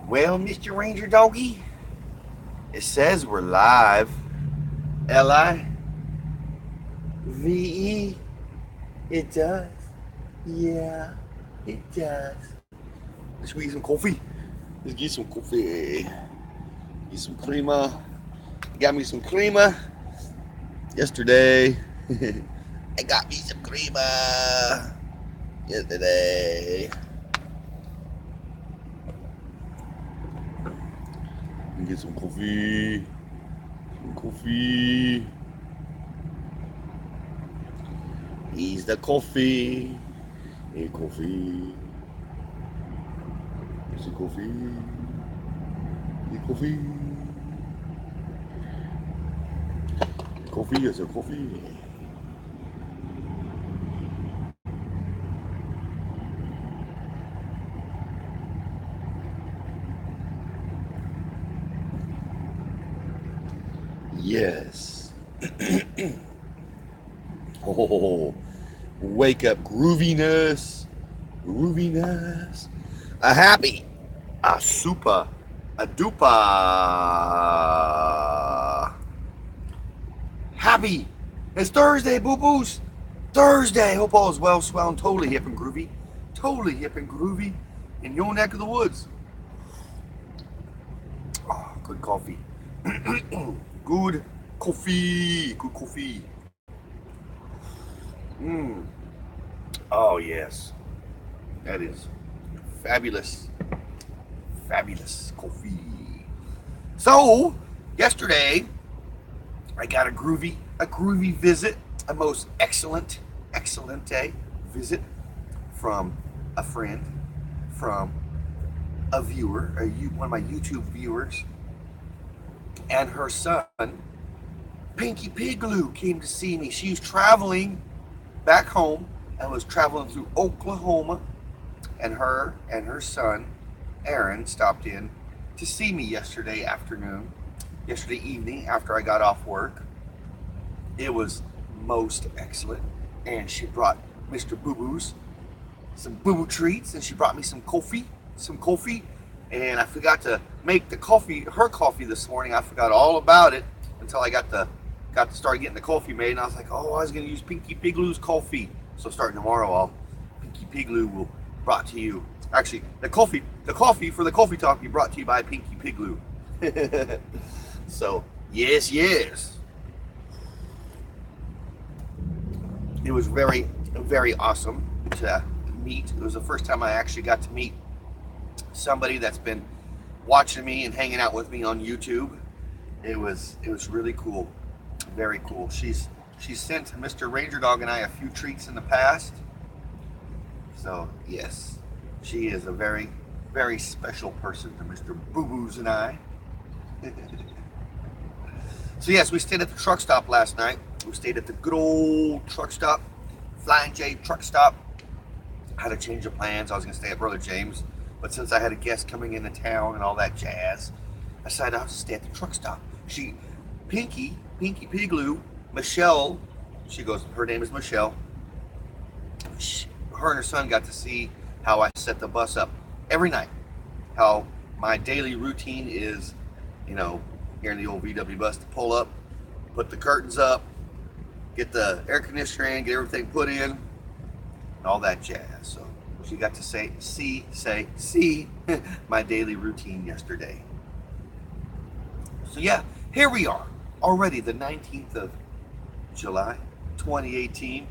Well, Mr. Ranger Doggy, it says we're live. Live. It does. Yeah, it does. Let's get some coffee. Let's get some coffee. Get some crema. Got me some crema yesterday. I got me some crema yesterday. Get some coffee. Some coffee. He's the coffee. Hey, coffee. Here's the coffee. Hey, coffee. Coffee is a coffee. Yes. Oh, wake up grooviness. Grooviness. A happy. A super. A duper. Happy. It's Thursday, boo-boos. Thursday. Hope all is well, swell, and totally hip and groovy. Totally hip and groovy in your neck of the woods. Oh, good coffee. Good coffee. Good coffee. Oh, yes. That is fabulous. Fabulous coffee. So, yesterday, I got a groovy visit, a most excellent visit from a friend, from a viewer, one of my YouTube viewers, and her son, Pinky Pigloo, came to see me. She was traveling back home and was traveling through Oklahoma, and her son, Aaron, stopped in to see me yesterday evening after I got off work. It was most excellent, and she brought Mr. Boo Boo's some boo boo treats, and she brought me some coffee, and I forgot to make her coffee this morning. I forgot all about it until I got to start getting the coffee made, and I was like, oh, I was going to use Pinky Pigloo's coffee. So starting tomorrow, Pinky Pigloo will brought to you. Actually, the coffee for the coffee talk be brought to you by Pinky Pigloo. So yes. It was very, very awesome to meet. It was the first time I actually got to meet somebody that's been watching me and hanging out with me on YouTube. It was really cool. Very cool. She's sent Mr. Ranger Dog and I a few treats in the past. So yes, she is a very, very special person to Mr. Boo Boos and I. So yes, we stayed at the truck stop last night. We stayed at the good old truck stop, Flying J truck stop. I had a change of plans. I was going to stay at Brother James, but since I had a guest coming into town and all that jazz, I decided I'll stay at the truck stop. Pinky Pigloo, Michelle, her name is Michelle. Her and her son got to see how I set the bus up every night. How my daily routine is, here in the old VW bus, to pull up, put the curtains up, get the air conditioner in, get everything put in, and all that jazz. So she got to see my daily routine yesterday. So yeah, here we are, already the 19th of July, 2018.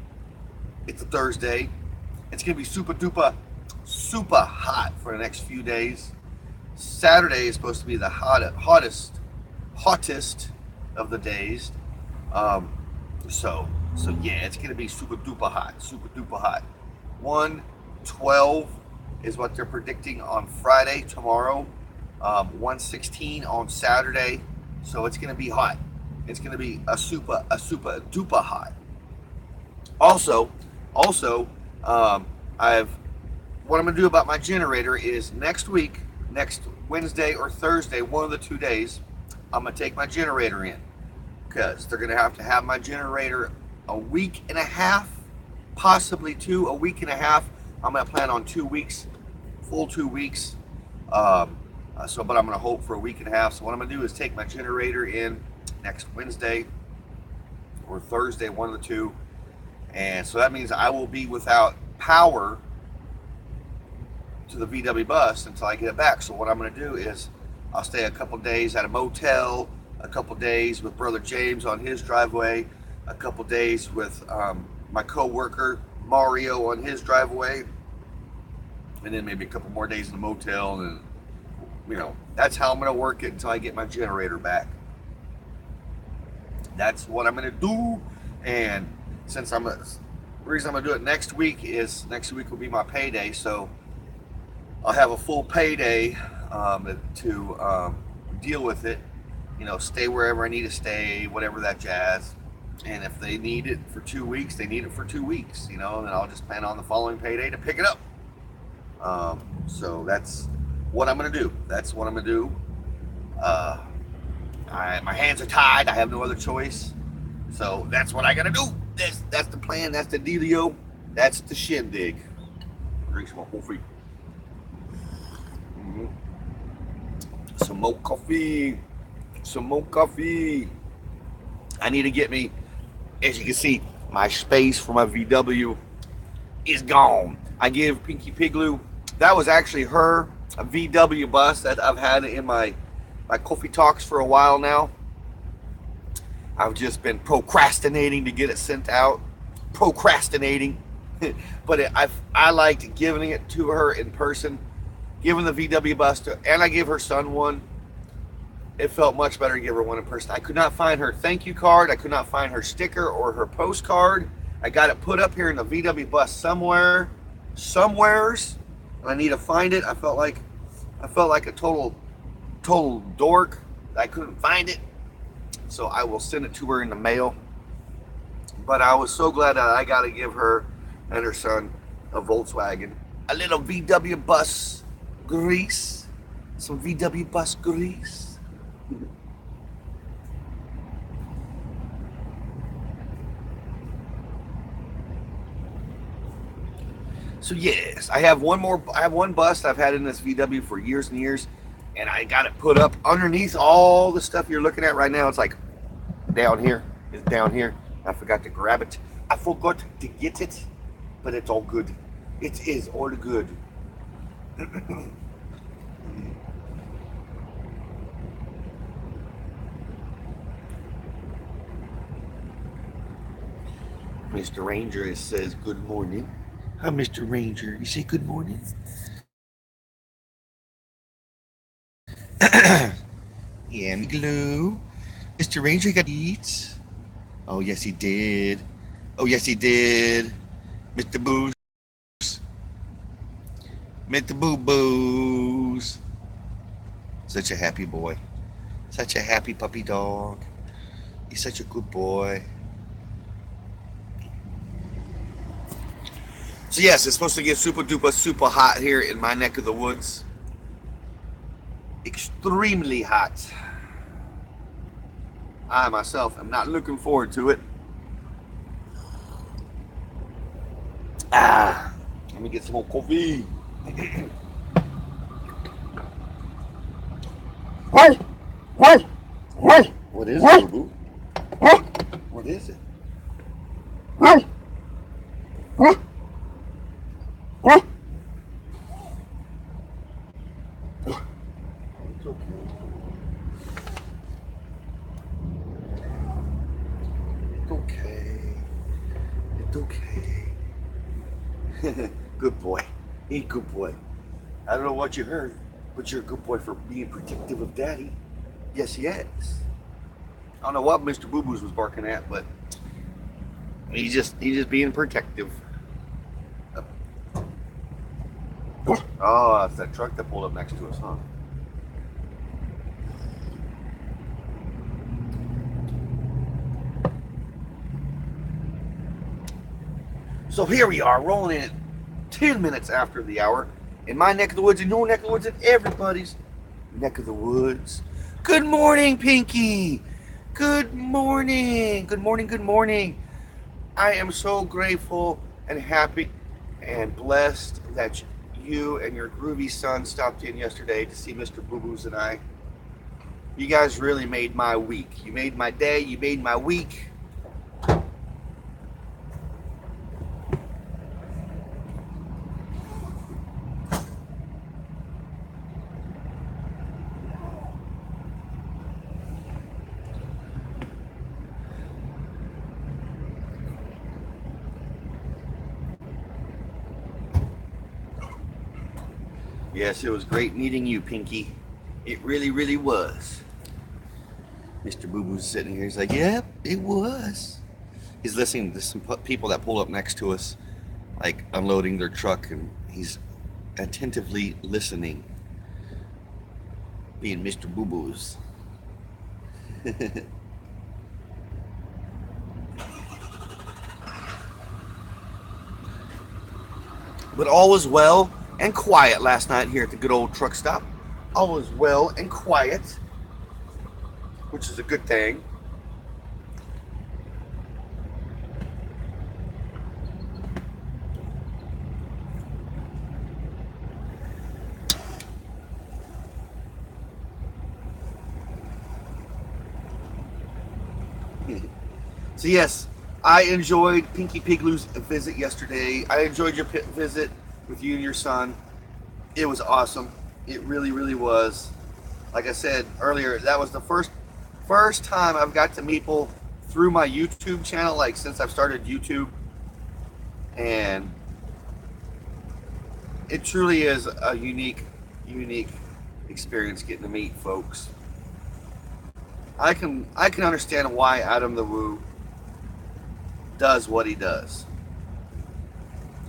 It's a Thursday. It's gonna be super duper hot for the next few days. Saturday is supposed to be the hottest of the days. So yeah, it's gonna be super duper hot. 112 is what they're predicting on Friday, tomorrow. 116 on Saturday. So it's gonna be hot. It's gonna be a super duper hot. Also, what I'm gonna do about my generator is next Wednesday or Thursday, one of the 2 days, I'm gonna take my generator in, because they're gonna have to have my generator a week and a half, possibly two, a week and a half. I'm gonna plan on 2 weeks, full 2 weeks, But I'm going to hold for a week and a half. So what I'm going to do is take my generator in next Wednesday or Thursday, one of the two. And so that means I will be without power to the VW bus until I get it back. So what I'm going to do is I'll stay a couple days at a motel, a couple days with Brother James on his driveway, a couple days with my co-worker Mario on his driveway, and then maybe a couple more days in the motel. And that's how I'm going to work it until I get my generator back. That's what I'm going to do. And since the reason I'm going to do it next week is next week will be my payday, so I'll have a full payday to deal with it, stay wherever I need to stay, whatever that jazz. And if they need it for 2 weeks, they need it for 2 weeks, and then I'll just plan on the following payday to pick it up. So that's what I'm going to do. That's what I'm going to do. My hands are tied. I have no other choice. So that's what I got to do. That's the plan. That's the dealio. That's the shindig. Drink some more coffee. Some more coffee. Some more coffee. I need to get me, as you can see, my space for my VW is gone. I give Pinky Pigloo, that was actually her VW bus that I've had in my coffee talks for a while now. I've just been procrastinating to get it sent out. Procrastinating. But I liked giving it to her in person, giving the VW bus to, and I gave her son one. It felt much better to give her one in person. I could not find her thank you card. I could not find her sticker or her postcard. I got it put up here in the VW bus somewheres, and I need to find it. I felt like a total dork. I couldn't find it, so I will send it to her in the mail. But I was so glad that I got to give her and her son a Volkswagen, a little VW bus grease, some VW bus grease. So yes, I have one bus I've had in this VW for years and years, and I got it put up underneath all the stuff you're looking at right now. It's like down here. It's down here. I forgot to grab it. I forgot to get it, but it's all good. It is all good. Mr. Ranger says good morning. Hi, Mr. Ranger. You say good morning? Yeah, Glue. Mr. Ranger got to eat. Oh, yes, he did. Oh, yes, he did. Mr. Booze. Mr. Boo Boos. Such a happy boy. Such a happy puppy dog. He's such a good boy. So yes, it's supposed to get super duper super hot here in my neck of the woods. Extremely hot. I myself am not looking forward to it. Let me get some more coffee. What? What? What? What is it, boo? What is it? What? What? What? It's okay. It's okay. It's okay. Good boy. He's a good boy. I don't know what you heard, but you're a good boy for being protective of Daddy. Yes, he is. I don't know what Mr. Boo Boos was barking at, but he's just being protective. Oh, it's that truck that pulled up next to us, huh? So here we are, rolling in at 10 minutes after the hour in my neck of the woods, in your neck of the woods, and everybody's neck of the woods. Good morning, Pinky. Good morning. Good morning. Good morning. I am so grateful and happy and blessed that you and your groovy son stopped in yesterday to see Mr. Boo Boos and I. You guys really made my week. You made my day. You made my week. Yes, it was great meeting you, Pinky. It really, really was. Mr. Boo Boo's sitting here. He's like, yep, it was. He's listening to some people that pull up next to us, like unloading their truck, and he's attentively listening, being Mr. Boo Boo's. But all was well and quiet last night here at the good old truck stop. All was well and quiet, which is a good thing. So yes, I enjoyed Pinky Pigloo's visit yesterday. I enjoyed your visit with you and your son. It was awesome. It really, really was. Like I said earlier, that was the first time I've got to meet people through my YouTube channel, like since I've started YouTube. And it truly is a unique experience getting to meet folks. I can understand why Adam the Woo does what he does.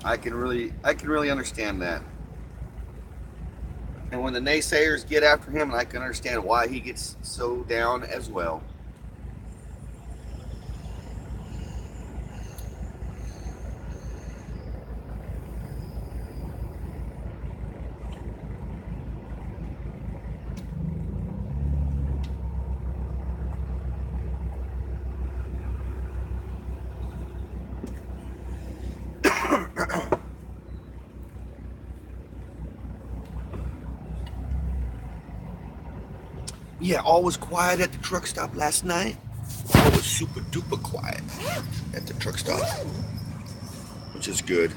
I can really understand that. And when the naysayers get after him, I can understand why he gets so down as well. Yeah, all was quiet at the truck stop last night. All was super duper quiet at the truck stop, which is good.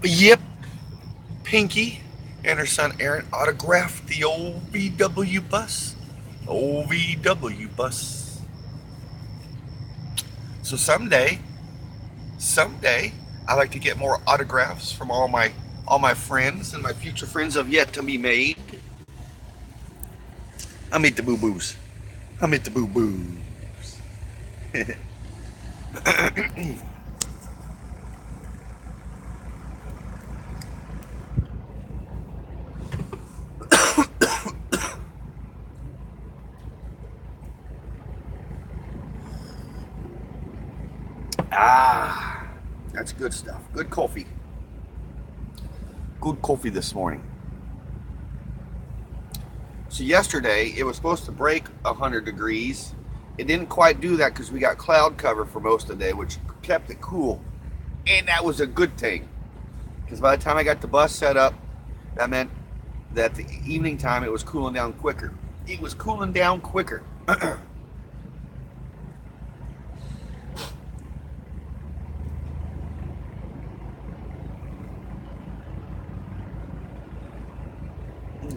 But yep, Pinky and her son Aaron autographed the old VW bus. Old VW bus. So someday, I like to get more autographs from all my friends, and my future friends have yet to be made. I meet the Boo Boos. I meet the Boo Boos. Ah, that's good stuff. Good coffee. Good coffee this morning. So yesterday, it was supposed to break 100 degrees. It didn't quite do that because we got cloud cover for most of the day, which kept it cool. And that was a good thing. Because by the time I got the bus set up, that meant that the evening time it was cooling down quicker. It was cooling down quicker.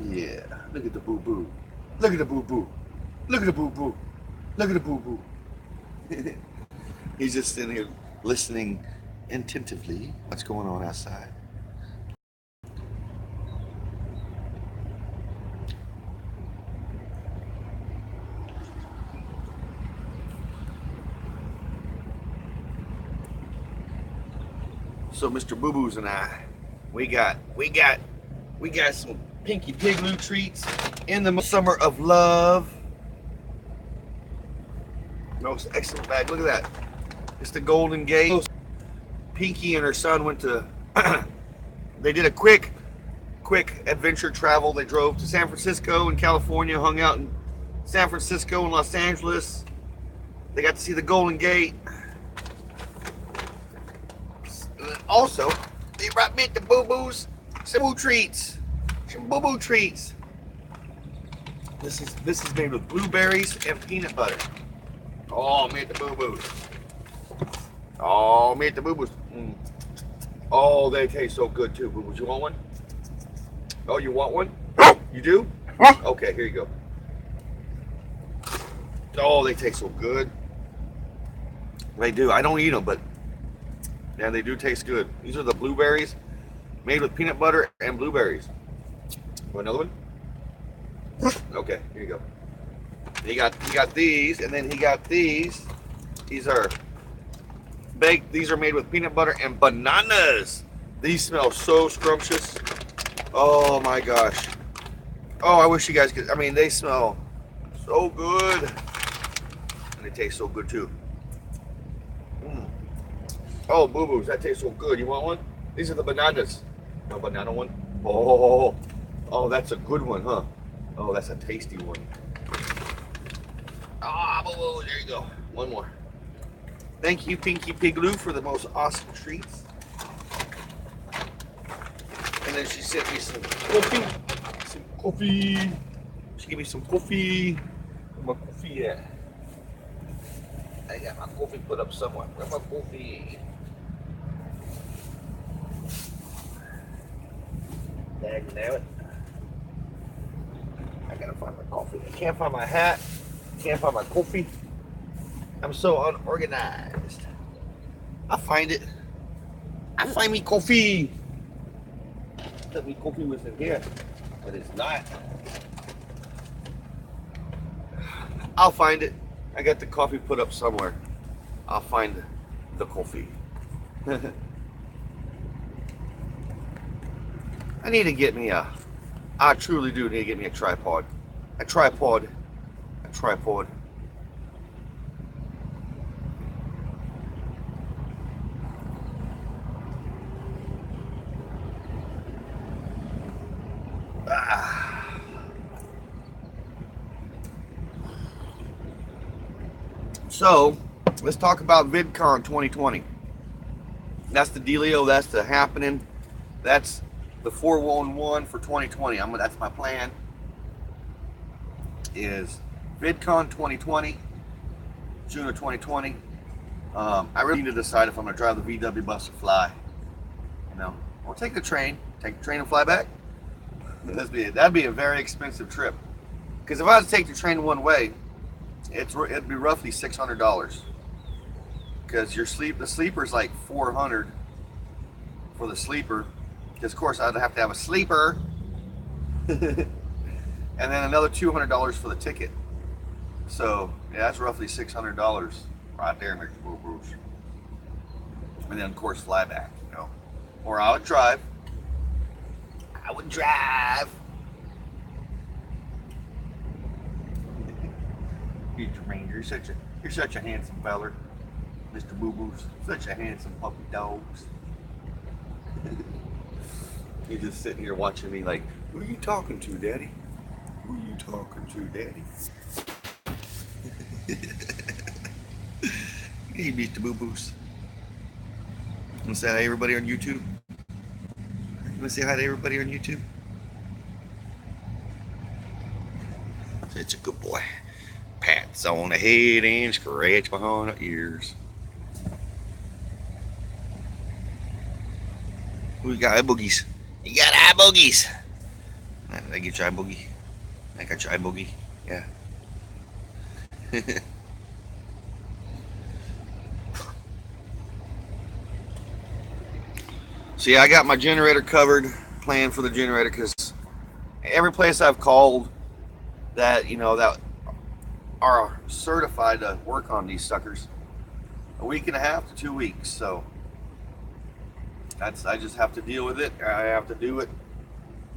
Yeah, look at the Boo Boo. Look at the Boo Boo. Look at the Boo Boo. Look at the Boo Boo. He's just sitting here listening attentively what's going on outside. So Mr. Boo Boos and I, we got some Pinky Pigloo treats in the summer of love. Most excellent bag. Look at that. It's the Golden Gate. Pinky and her son went to, they did a quick adventure travel. They drove to San Francisco and California, hung out in San Francisco and Los Angeles. They got to see the Golden Gate. Also, they brought me the boo-boos some boo treats. Some boo-boo treats. This is made with blueberries and peanut butter. Oh, made the boo-boos. Oh, made the boo-boos. Mm. Oh, they taste so good too, boo-boos. You want one? Oh, you want one? You do? Okay, here you go. Oh, they taste so good. They do. I don't eat them, but yeah, they do taste good. These are the blueberries made with peanut butter and blueberries. Want another one? Okay, here you go. He got these, and then he got these. These are baked. These are made with peanut butter and bananas. These smell so scrumptious. Oh my gosh. Oh, I wish you guys could. I mean, they smell so good, and they taste so good too. Mm. Oh, boo-boos, that tastes so good. You want one? These are the bananas. No banana one? Oh, that's a good one, huh? Oh, that's a tasty one. Ah, boo-boos, there you go. One more. Thank you, Pinky Pigloo, for the most awesome treats. And then she sent me some coffee. Some coffee. She gave me some coffee. Where's my coffee at? I got my coffee put up somewhere. Where's my coffee? Dagnabbit. I gotta find my coffee. I can't find my hat. Can't find my coffee. I'm so unorganized. I'll find it. I'll find me coffee. I thought me coffee was in here, but it's not. I'll find it. I got the coffee put up somewhere. I'll find the coffee. I need to get me I truly do need to get me a tripod. A tripod. A tripod. So, let's talk about VidCon 2020. That's the dealio. That's the happening. That's the 411 for 2020. That's my plan. Is VidCon 2020, June of 2020. I really need to decide if I'm gonna drive the VW bus or fly. You know, or take the train. Take the train and fly back. That'd be a very expensive trip. Because if I was to take the train one way, it'd be roughly $600. Because the sleeper's like $400 for the sleeper. Because of course I'd have to have a sleeper, and then another $200 for the ticket. So yeah, that's roughly $600 right there, Mr. Bruce. And then of course fly back, you know. Or I would drive. You're such a handsome feller, Mr. Boo Boos. Such a handsome puppy dogs. You're just sitting here watching me like, who are you talking to, Daddy? Who are you talking to, Daddy? Hey, Mr. Boo Boos. You want to say hi to everybody on YouTube? You want to say hi to everybody on YouTube? Such a good boy. Pats on the head and scratch behind the ears. We got eye boogies. You got eye boogies. Did I get your eye boogie? I got your eye boogie. Yeah. See, I got my generator covered, plan for the generator, because every place I've called that, you know, that are certified to work on these suckers, a week and a half to 2 weeks. So I just have to deal with it. I have to do it.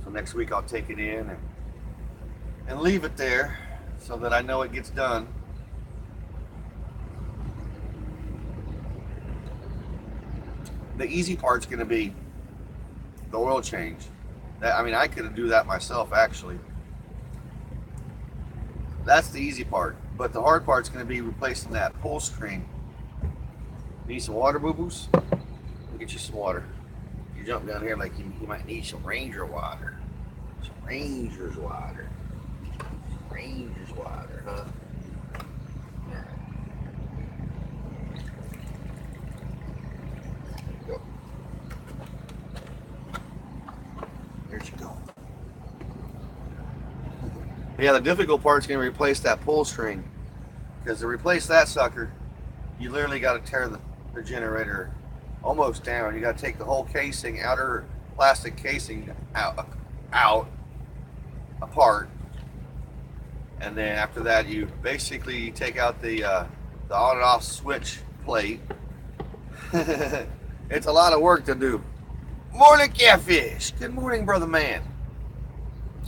So next week I'll take it in and leave it there so that I know it gets done. The easy part's going to be the oil change. I mean, I could do that myself, actually. That's the easy part. But the hard part's going to be replacing that pull string. Need some water, boo-boos? We'll get you some water. You jump down here like you might need some Ranger water. Some Ranger's water. Ranger's water, huh? Go. There you go. Yeah, the difficult part's going to replace that pull string. Because to replace that sucker, you literally got to tear the generator almost down. You got to take the whole casing, outer plastic casing out apart, and then after that you basically take out the on and off switch plate. It's a lot of work to do. Morning, Catfish. Good morning, brother man.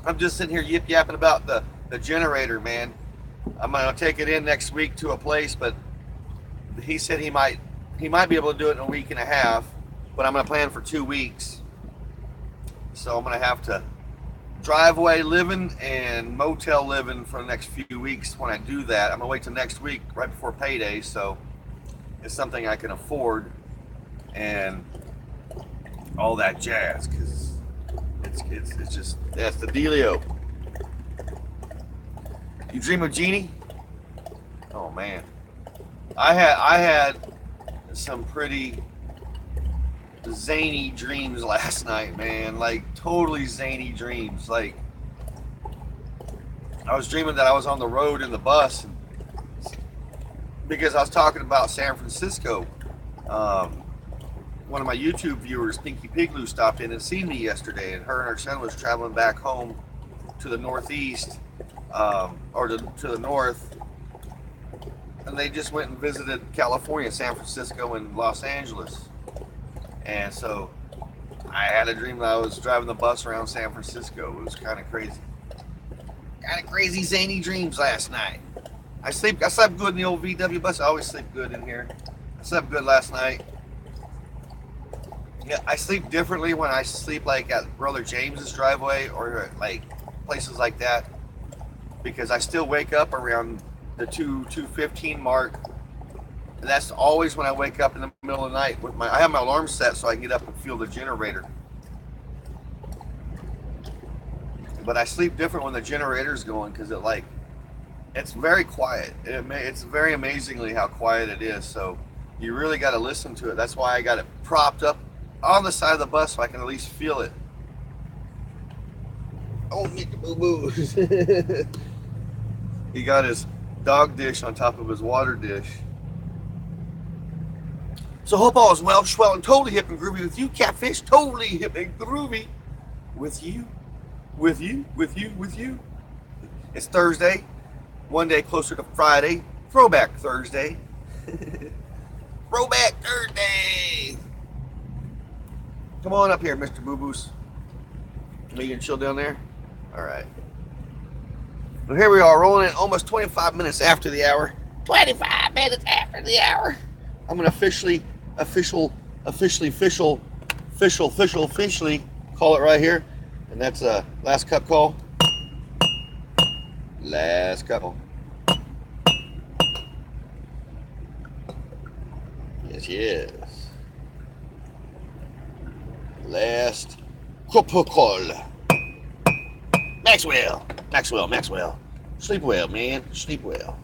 I'm just sitting here yip yapping about the generator, man. I'm gonna take it in next week to a place, but he said he might be able to do it in a week and a half, but I'm going to plan for 2 weeks. So I'm going to have to driveway living and motel living for the next few weeks. When I do that, I'm going to wait till next week, right before payday, so it's something I can afford and all that jazz, because it's just, that's the dealio. You dream of Jeannie? Oh man, I had some pretty zany dreams last night, man. Like totally zany dreams. Like I was dreaming that I was on the road in the bus, and because I was talking about San Francisco. One of my YouTube viewers, Pinky Pigloo, stopped in and seen me yesterday, and her son was traveling back home to the northeast, or to the north. And they just went and visited California, San Francisco, and Los Angeles. And so I had a dream that I was driving the bus around San Francisco. It was kind of crazy. Kind of crazy, zany dreams last night. I slept good in the old VW bus. I always sleep good in here. I slept good last night. Yeah, I sleep differently when I sleep like at Brother James's driveway or like places like that, because I still wake up around the 2:15 mark, and that's always when I wake up in the middle of the night with I have my alarm set so I can get up and feel the generator. But I sleep different when the generator's going, because it's very quiet. It's very amazingly how quiet it is, so you really got to listen to it. That's why I got it propped up on the side of the bus so I can at least feel it. Oh, Mr. Boo Boo. He got his dog dish on top of his water dish. So hope all is well, swell, and totally hip and groovy with you, Catfish. Totally hip and groovy with you. It's Thursday, one day closer to Friday. Throwback Thursday. Throwback Thursday. Come on up here, Mr. Boo Boos. You can chill down there? All right. Well, here we are, rolling in almost 25 minutes after the hour. 25 minutes after the hour. I'm going to officially call it right here. And that's last cup call. Last cup call. Yes. Last cup call. Maxwell. Sleep well, man. Sleep well.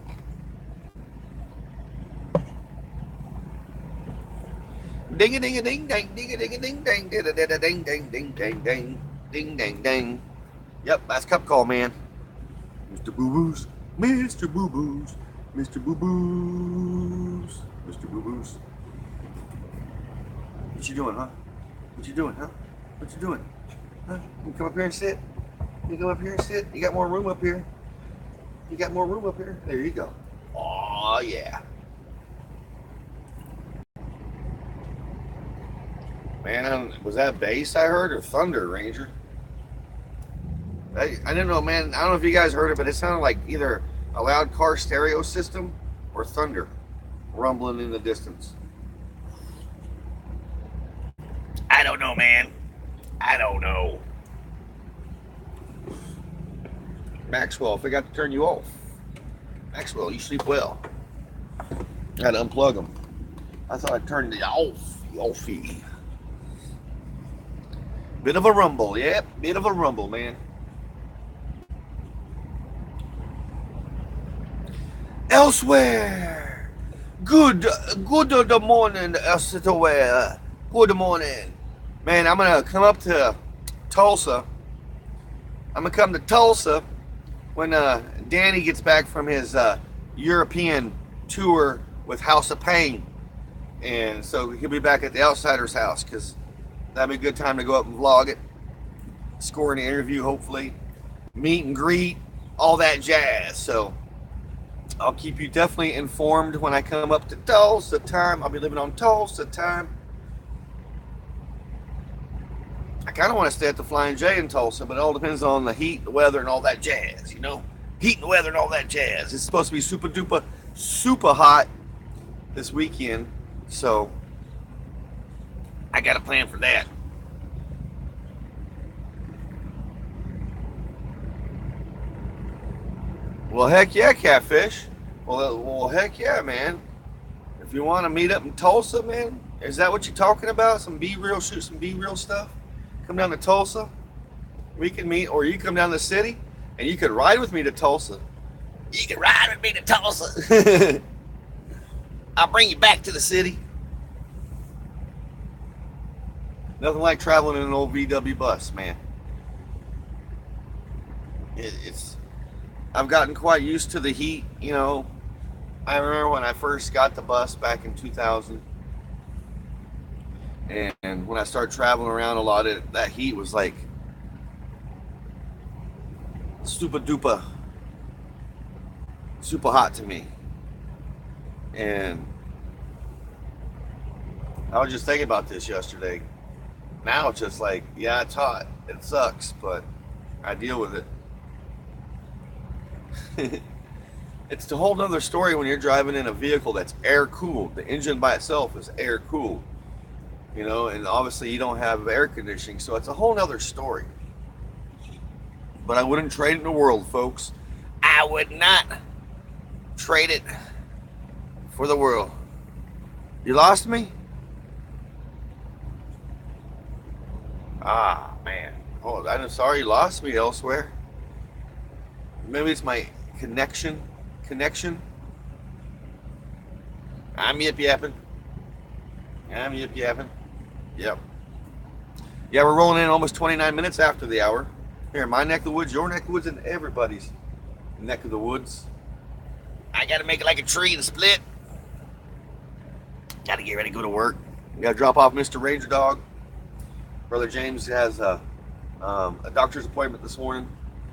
Ding a ding a ding ding ding a ding a ding ding ding ding ding ding ding ding ding ding ding. Yep, last cup call, man. Mr. Boo Boos, Mr. Boo Boos, Mr. Boo Boos, Mr. Boo Boos. What you doing, huh? What you doing? Huh? You come up here and sit? You come up here and sit? You got more room up here? There you go. Oh yeah. Man, was that bass I heard or thunder, Ranger? I didn't know, man. I don't know if you guys heard it, but it sounded like either a loud car stereo system or thunder rumbling in the distance. I don't know, man. I don't know. Maxwell, I forgot to turn you off. Maxwell, you sleep well. I had to unplug them. I thought I turned it off. Offy. Bit of a rumble, yep. Bit of a rumble, man. Elsewhere. Good morning, elsewhere. Good morning. Man, I'm going to come up to Tulsa. I'm going to come to Tulsa when Danny gets back from his European tour with House of Pain. And so he'll be back at the Outsider's house because that'd be a good time to go up and vlog it. Score an interview, hopefully. Meet and greet, all that jazz. So I'll keep you definitely informed when I come up to Tulsa time. I'll be living on Tulsa time. I kind of want to stay at the Flying J in Tulsa, but it all depends on the heat, the weather, and all that jazz, you know? Heat and weather and all that jazz. It's supposed to be super duper, super hot this weekend, so I got a plan for that. Well, heck yeah, Catfish. Well, heck yeah, man. If you want to meet up in Tulsa, man, is that what you're talking about? Some B-reel, shoot some B-reel stuff? Come down to Tulsa. We can meet, or you come down to the city, and you could ride with me to Tulsa. You can ride with me to Tulsa. I'll bring you back to the city. Nothing like traveling in an old VW bus, man. I've gotten quite used to the heat, you know. I remember when I first got the bus back in 2000. And when I started traveling around a lot, that heat was like super duper, super hot to me. And I was just thinking about this yesterday. Now it's just like, yeah, it's hot. It sucks, but I deal with it. It's a whole nother story when you're driving in a vehicle that's air cooled. The engine by itself is air cooled. You know, and obviously you don't have air conditioning, so it's a whole nother story. But I wouldn't trade it in the world, folks. I would not trade it for the world. You lost me? Ah, man. Oh, I'm sorry you lost me elsewhere. Maybe it's my connection. I'm yip-yapping. Yep. Yeah, we're rolling in almost 29 minutes after the hour. Here, my neck of the woods, your neck of the woods, and everybody's neck of the woods. I gotta make it like a tree to split. Gotta get ready to go to work. Gotta drop off Mr. Ranger Dog. Brother James has a doctor's appointment this morning,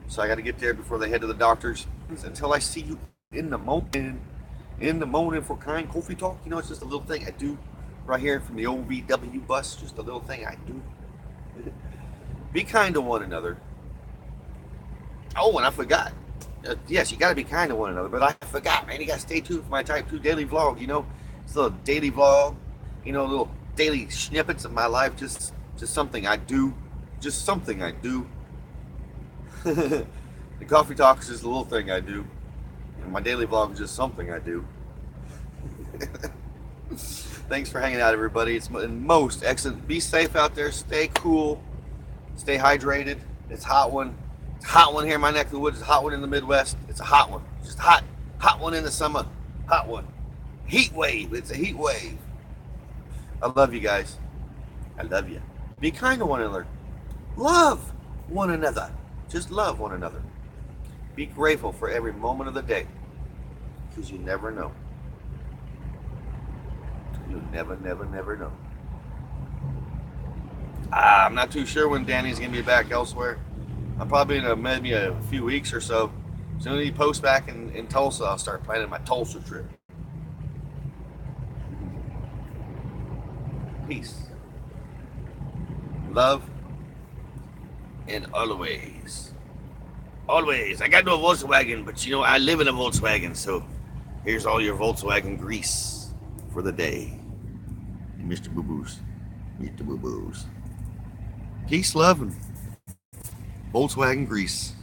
so I gotta get there before they head to the doctor's. Until I see you in the morning for Kind Coffee Talk. You know, it's just a little thing I do right here from the old VW bus. Just a little thing I do. Be kind to one another. Oh, and I forgot. Yes, you got to be kind to one another. But I forgot, man. You got to stay tuned for my Type 2 daily vlog. You know, it's a little daily vlog. You know, little daily snippets of my life. Just something I do. Just something I do. The Coffee Talk is just a little thing I do. And my daily vlog is just something I do. Thanks for hanging out, everybody. It's most excellent. Be safe out there. Stay cool. Stay hydrated. It's a hot one. It's a hot one here in my neck of the woods. It's a hot one in the Midwest. It's a hot one. Just hot. Hot one in the summer. Hot one. Heat wave. It's a heat wave. I love you guys. I love you. Be kind to one another. Love one another. Just love one another. Be grateful for every moment of the day. Because you never know. You never know. I'm not too sure when Danny's going to be back elsewhere. I'm probably in maybe a few weeks or so. As soon as he posts back in Tulsa, I'll start planning my Tulsa trip. Peace. Love. And always. Always. I got no Volkswagen, but you know, I live in a Volkswagen, so here's all your Volkswagen grease for the day. Mr. Boo Boos. Mr. Boo Boos. Peace, love, and Volkswagen grease.